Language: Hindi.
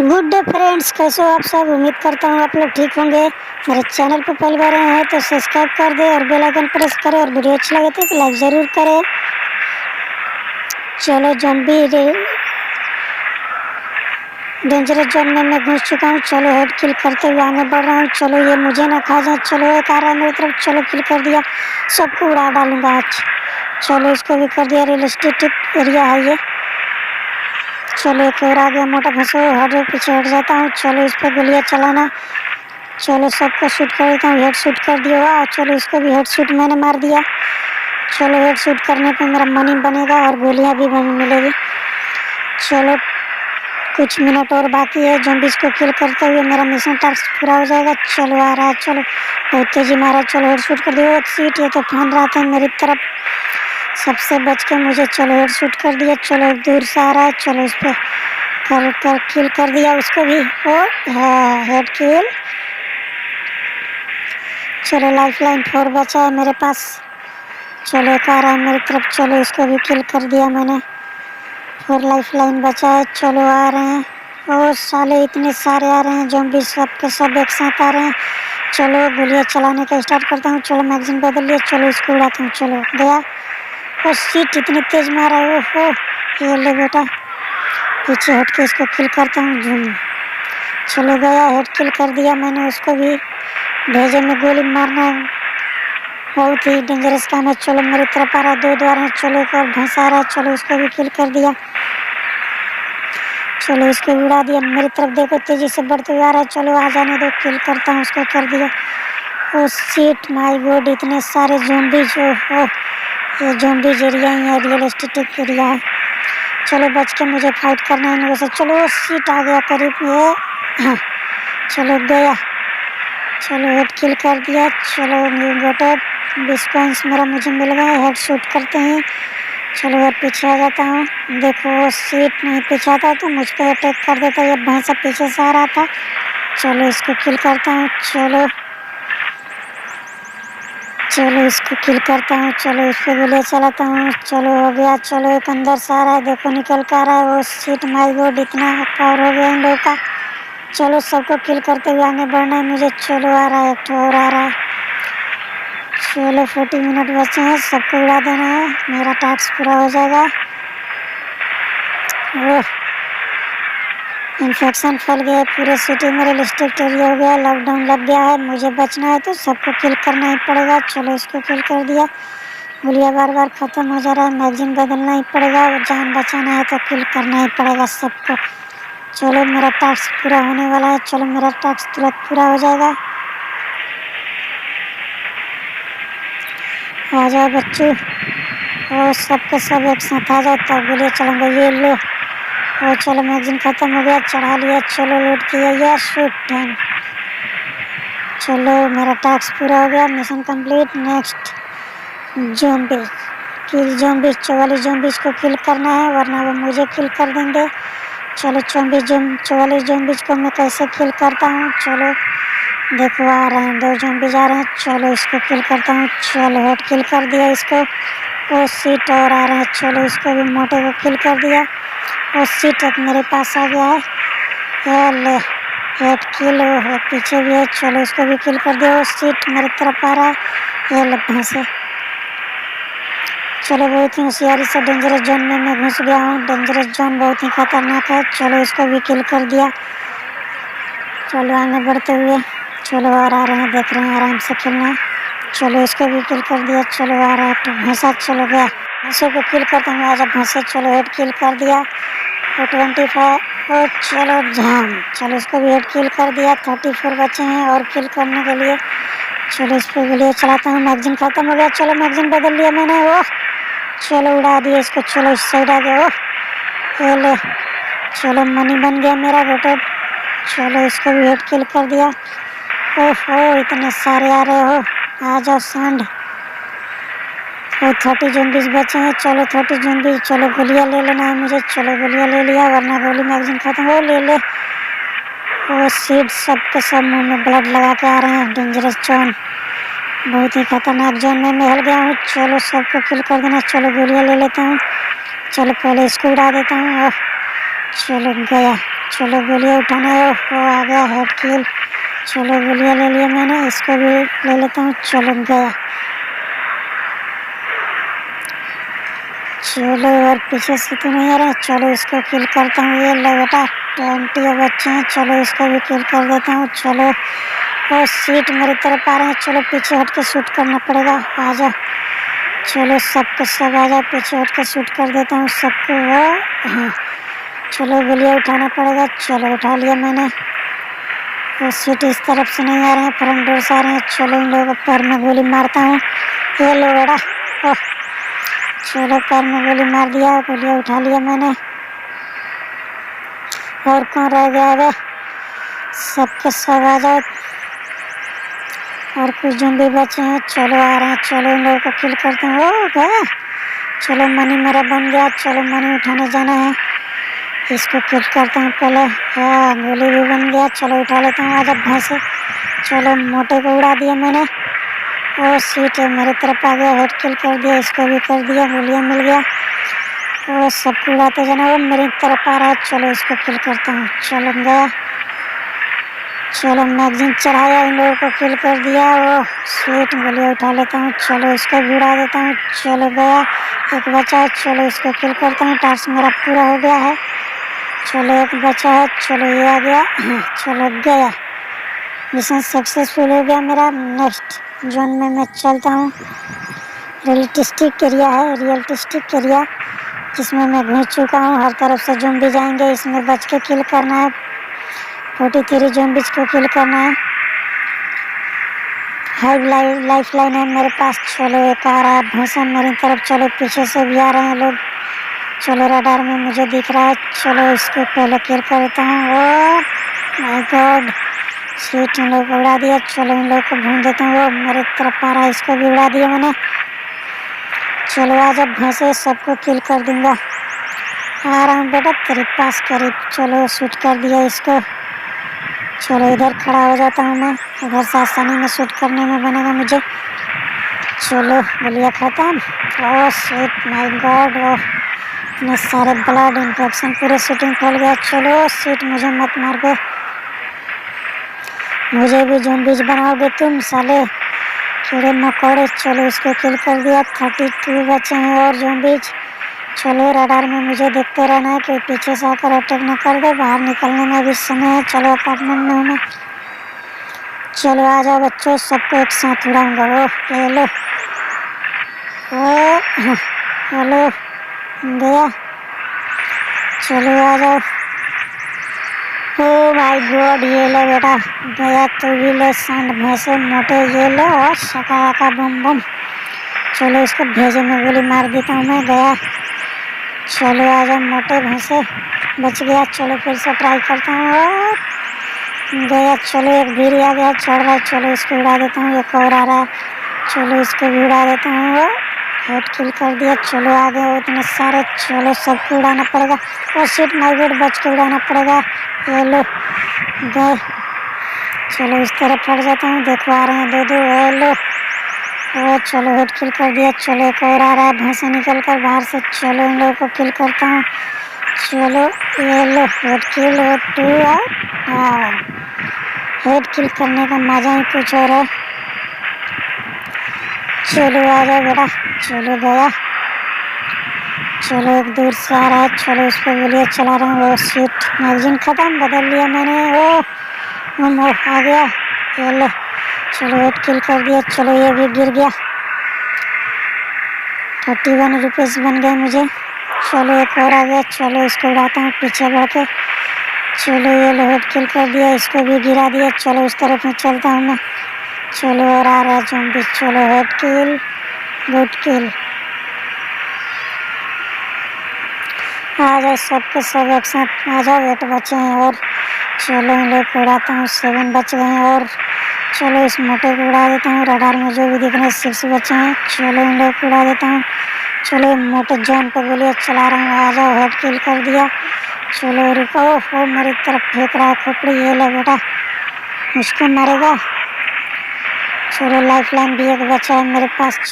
गुड डे फ्रेंड्स, कैसे हो आप सब। उम्मीद करता हूँ आप लोग ठीक होंगे। मेरे चैनल पर पहली बार आए हैं तो सब्सक्राइब कर दे और बेल आइकन प्रेस करें और वीडियो अच्छा लगे तो लाइक ज़रूर करें। चलो जॉम्बी डेंजरस जोन में मैं घुस चुका हूँ। चलो हेड किल करते हुए आगे बढ़ रहा हूँ। चलो ये मुझे ना खा जाए। चलो एक आ रहा है मेरी तरफ। चलो किल कर दिया, सबको उड़ा डालूंगा आज। चलो इसको भी कर दिया। रियलिस्टिक एरिया है ये। चलो एक और आ गया मोटा घसो। हट पीछे हट जाता हूँ। चलो इस पर गोलियाँ चलाना। चलो सबको शूट कर देता हूँ। हेड शूट कर दिया हुआ। चलो इसको भी हेड शूट मैंने मार दिया। चलो हेड शूट करने पे मेरा मनी बनेगा और गोलियाँ भी मिलेगी। चलो कुछ मिनट और बाकी है। ज़ॉम्बीज़ को किल करते हुए मेरा मिशन टास्क पूरा हो जाएगा। चलो आ रहा है। चलो बहुत तेजी मारा। चलो हेड शूट कर दिया। सीट ये तो फान रहा था मेरी तरफ, सबसे बच के मुझे चलो हेड शूट कर दिया। चलो दूर से आ रहा है। चलो इस पर कर किल कर दिया उसको भी। ओ हेड किल। चलो लाइफ लाइन 4 बचा है मेरे पास। चलो एक आ रहा है मेरी तरफ। चलो इसको भी किल कर दिया मैंने। 4 लाइफ लाइन बचा है। चलो आ रहे हैं। ओ साले इतने सारे आ रहे हैं ज़ॉम्बी, सब के सब एक साथ आ रहे हैं। चलो गोलियाँ चलाने का स्टार्ट करता हूँ। चलो मैगजीन बदल लिया। चलो इसको उड़ाता हूँ। चलो गया। और सीट इतनी तेज मारा है। ओहो ये ले बेटा, पीछे हट के इसको किल करता हूँ। चलो गया, हेड किल कर दिया मैंने उसको भी। भेजे में गोली मारना बहुत ही डेंजरस काम है। चलो मेरी तरफ आ रहा है, 2 द्वार है। चलो एक और भैंस आ रहा है। चलो उसको भी किल कर दिया। चलो इसको उड़ा दिया। मेरी तरफ देखो तेजी से बढ़ते हुए आ रहा है। चलो आ जाने दो, किल करता हूँ उसको। कर दिया। ओ सीट माय गॉड, इतने सारे ज़ॉम्बीज। ओह ये ज़ॉम्बीज एरिया ही है, रियलिस्टिक एरिया है। चलो बच के मुझे फाइट करना है इनमें से। चलो सीट आ गया करीब ये। हाँ चलो गया। चलो हेड किल कर दिया। चलो गोटेड 20 पॉइंट्स मेरा मुझे मिल गए। हेड शूट करते हैं। चलो और पीछे आ जाता हूँ। देखो सीट नहीं पीछे आता तो मुझ पर अटैक कर देता। ये भैंसा पीछे से आ रहा था। चलो इसको किल करता हूँ। चलो इसको किल करता हूँ। चलो इस पर गोलियाँ चलाता हूँ। चलो हो गया। चलो एक अंदर से आ रहा है, देखो निकल कर आ रहा है। वो सीट माय गॉड, इतना पावर हो गया इन लोगों का। चलो सबको किल करते हुए आगे बढ़ना है मुझे। चलो आ रहा है, एक और आ रहा है। चलो 40 मिनट बचे हैं, सबको उड़ा देना है, मेरा टास्क पूरा हो जाएगा। ओह इन्फेक्शन फैल गया है पूरे सिटी में, रियलिस्टिक एरिया हो गया, लॉकडाउन लग गया है। मुझे बचना है तो सबको किल करना ही पड़ेगा। चलो इसको किल कर दिया। गोलियाँ बार बार ख़त्म हो जा रहा है, मैगजीन बदलना ही पड़ेगा। और जान बचाना है तो किल करना ही पड़ेगा सबको। चलो मेरा टास्क पूरा होने वाला है। चलो मेरा टास्क तुरंत पूरा हो जाएगा। आ जाओ बच्चों, और सबके सब एक साथ आ जाओ तब गोलियाँ चलाऊंगा। ये लो। और चलो मैगजीन ख़त्म हो गया, चढ़ा लिया। चलो लूट किया या शूट टाइम। चलो मेरा टास्क पूरा हो गया, मिशन कंप्लीट। नेक्स्ट ज़ॉम्बी किल ज़ॉम्बी, 44 ज़ॉम्बीज़ को किल करना है वरना वो मुझे किल कर देंगे। चलो 44 ज़ॉम्बीज़ को मैं कैसे किल करता हूँ। चलो देखो आ रहे हैं, 2 ज़ॉम्बीज़ आ रहे हैं। चलो इसको किल करता हूँ। चलो हेड किल कर दिया इसको। वो सीट और आ रहे हैं। चलो इसको भी मोटे को किल कर दिया। वो सीट एक मेरे पास आ गया है। ये ले हेड किल। वो पीछे भी है। चलो इसको भी किल कर दिया। वो सीट मेरी तरफ आ रहा है। ये ले भैंसे। चलो बहुत ही होशियारी से डेंजरस जोन में मैं घुस गया हूँ। डेंजरस जोन बहुत ही खतरनाक है। चलो इसको भी किल कर दिया। चलो आगे बढ़ते हुए। चलो और आ रहे हैं, देख रहे हैं, आराम से खेलना है। चलो इसको भी किल कर दिया। चलो आ रहा है तो भैंसा। चलो गया, भैंसों को किल करते हैं आजा भैंसे। चलो हेड किल कर दिया। 25 और चलो झाम। चलो इसको भी हेड किल कर दिया। 34 बचे हैं और किल करने के लिए। चलो इस पर गोलियाँ चलाता हूँ। मैगजीन ख़त्म हो गया। चलो मैगजीन बदल लिया मैंने। ओह चलो उड़ा दिया इसको। चलो इस साइड आ गया। ओह ये ले। चलो मनी बन गया मेरा रोटेट। चलो इसको भी हेड किल कर दिया। ओहो इतने सारे आ रहे हो, आ जाओ सांड। और 30 ज़ॉम्बीज़ बचे हैं। चलो 30 ज़ॉम्बीज़। चलो गोलियाँ ले लेना है मुझे। चलो गोलियाँ ले लिया वरना गोली मैगजीन खत्म हो। ले ले। वो सीड सब के सब मुँह में ब्लड लगा के आ रहे हैं। डेंजरस जोन, बहुत ही खतरनाक जोन में मैं हल गया हूँ। चलो सबको किल कर देना। चलो गोलियाँ ले लेता हूँ। चलो पहले इसको उड़ा देता हूँ। चलो गया। चलो गोलियाँ उठाने हो आ गया हेड किल। चलो गोलियाँ ले लिया मैंने, इसको भी ले लेता हूँ। चलो गया। चलो और पीछे से तो नहीं आ रहा। चलो इसको किल करता हूँ। ये लो बेटा 20 बच्चे हैं। चलो इसको भी किल कर देता हूँ। चलो और सीट मेरी तरफ आ रहे हैं। चलो पीछे हट के शूट करना पड़ेगा। आ जाओ। चलो सबके सब आ जाओ, पीछे हट के शूट कर देता हूँ सबको। हाँ चलो गोलियाँ उठाना पड़ेगा। चलो उठा लिया मैंने। और सीट इस तरफ से नहीं आ रहे हैं, फ्रंट डोर से आ रहे हैं। चलो इन लोगों को पैर में गोली मारता हूँ। ये लो बेटा। ओह चलो पैर में गोली मार दिया। गोलियाँ उठा लिया मैंने। और कौन रह गया है? सबके सब आ जाओ। और कुछ ज़ॉम्बी बचे हैं। चलो आ रहे हैं। चलो इन लोगों को किल करते हैं। ओ गया। चलो मनी मेरा बन गया। चलो मनी उठाने जाना है। इसको किल करता हूँ पहले। हाँ गोली भी बन गया। चलो उठा लेता हूँ। आजा भैंसे। चलो मोटे को उड़ा दिया मैंने। और सीट है मेरी तरफ आ गया। हेड किल कर दिया। इसको भी कर दिया। गोलियाँ मिल गया। और सबको उड़ाते जाना। वो मेरी तरफ आ रहा है। चलो इसको किल करता हूँ। चलो गया। चलो मैगजीन चढ़ाया। इन लोगों को किल कर दिया। वो स्वीट गोलियाँ उठा लेता हूँ। चलो इसको भी उड़ा देता हूँ। चलो गया। एक बचा है। चलो इसको किल करता हूँ। टास्क मेरा पूरा हो गया है। चलो एक बचा है। चलो ये आ गया। चलो गया। मिशन सक्सेसफुल हो गया मेरा। नेक्स्ट जोन में मैं चलता हूँ। रियलिस्टिक एरिया है, रियलिस्टिक एरिया जिसमें मैं घुस चुका हूँ। हर तरफ से ज़ॉम्बी जाएंगे। इसमें बच के किल करना है। 43 ज़ॉम्बीज़ को किल करना है। हाई लाइफ लाइन है मेरे पास। चलो एक आ रहा है भैंसा मेरी तरफ। चलो पीछे से भी आ रहे हैं लोग। चलो रडार में मुझे दिख रहा है। चलो इसको पहले किल करता हूँ। ओह माय गॉड सीट इन लोग को उड़ा दिया। चलो इन लोग को भून देता हूँ। वो मेरे तरफ आ रहा है। इसको भी उड़ा दिया मैंने। चलो आज अब भैंसे सबको किल कर दूंगा। आ रहा हूँ बेटा तेरे पास करीब। चलो शूट कर दिया इसको। चलो इधर खड़ा हो जाता हूँ मैं। इधर से आसानी में शूट करने में बनेगा मुझे। चलो गोलियाँ खत्म। Oh shit my god. Oh इतने सारे ब्लड इन्फेक्शन पूरे शूटिंग फैल गया। चलो शिट मुझे मत मार दे। मुझे भी ज़ॉम्बीज़ बनाओगे तुम साले कीड़े मकोड़े। चलो इसको किल कर दिया। 32 बचे हैं और ज़ॉम्बीज़। चलो रडार में मुझे देखते रहना है कि पीछे से आकर अटैक न कर दे। बाहर निकलने में भी समय है। चलो अपार्टमेंट में हूँ मैं। चलो आ जाओ बच्चों, सबको एक साथ उड़ाऊंगा। ओह ये लो। हेलो गया। चलो आ जाओ। ओ माय गॉड ये ले बेटा गया। तो भी ले सांड भैंसे मोटे। ये ले और शका का बम बम। चलो इसको भेजे में गोली मार देता हूँ मैं। गया। चलो आ जाओ मोटे भैंसे। बच गया। चलो फिर से ट्राई करता हूँ। और गया। चलो एक भीड़ आ गया चढ़ रहा है। चलो इसको उड़ा देता हूँ। एक और आ रहा है। चलो इसको भी उड़ा देता हूँ। हेड किल कर दिया। चलो आ गए इतने सारे। चलो सबको उड़ाना पड़ेगा। और सीट माय गॉड बच के उड़ाना पड़ेगा। ये लो गए। चलो इस तरफ हट जाता हूँ। देखो आ रहे हैं दो दो। ये लो। और चलो हेड किल कर दिया। चलो एक और आ रहा है भैंसा निकल कर बाहर से। चलो इन लोगों को किल करता हूँ। चलो ये लो हेड किल। और 2 हाँ हेड किल करने का मजा ही कुछ और है। चलो आ जाओ बेटा। चलो गया। चलो एक दूर से आ रहा है। चलो उसको गोलियाँ चला रहा हूँ। वो सीट मैगजीन ख़त्म बदल लिया मैंने। वो आ गया। ये लो। चलो हेड किल कर दिया। चलो ये भी गिर गया। 31 रुपीज़ बन गए मुझे। चलो एक और आ गया। चलो इसको उड़ाता हूँ पीछे बढ़ के। चलो ये लो हेड किल कर दिया। इसको भी गिरा दिया। चलो उस तरफ में चलता हूँ मैं। चलो और आ रहा है ज़ॉम्बी। चलो हेड किल गुड किल। आ जाओ सबके सब एक साथ आ जाओ। 8 बचे हैं और चलो इन लोग को उड़ाता हूँ। 7 बच गए हैं और चलो इस मोटे को उड़ा देता हूँ। रडार में जो भी दिख रहे हैं 6 बचे हैं। चलो इन लोग को उड़ा देता हूँ। चलो मोटे जॉन पे गोलियाँ चला रहा हूँ। आ जाओ हेड किल कर दिया। चलो रुको। वो मेरी तरफ फेंक रहा है खोपड़ी। ये ले बेटा मुझको मारेगा। चलो लाइफ लाइन भी एक बचा है मेरे पास।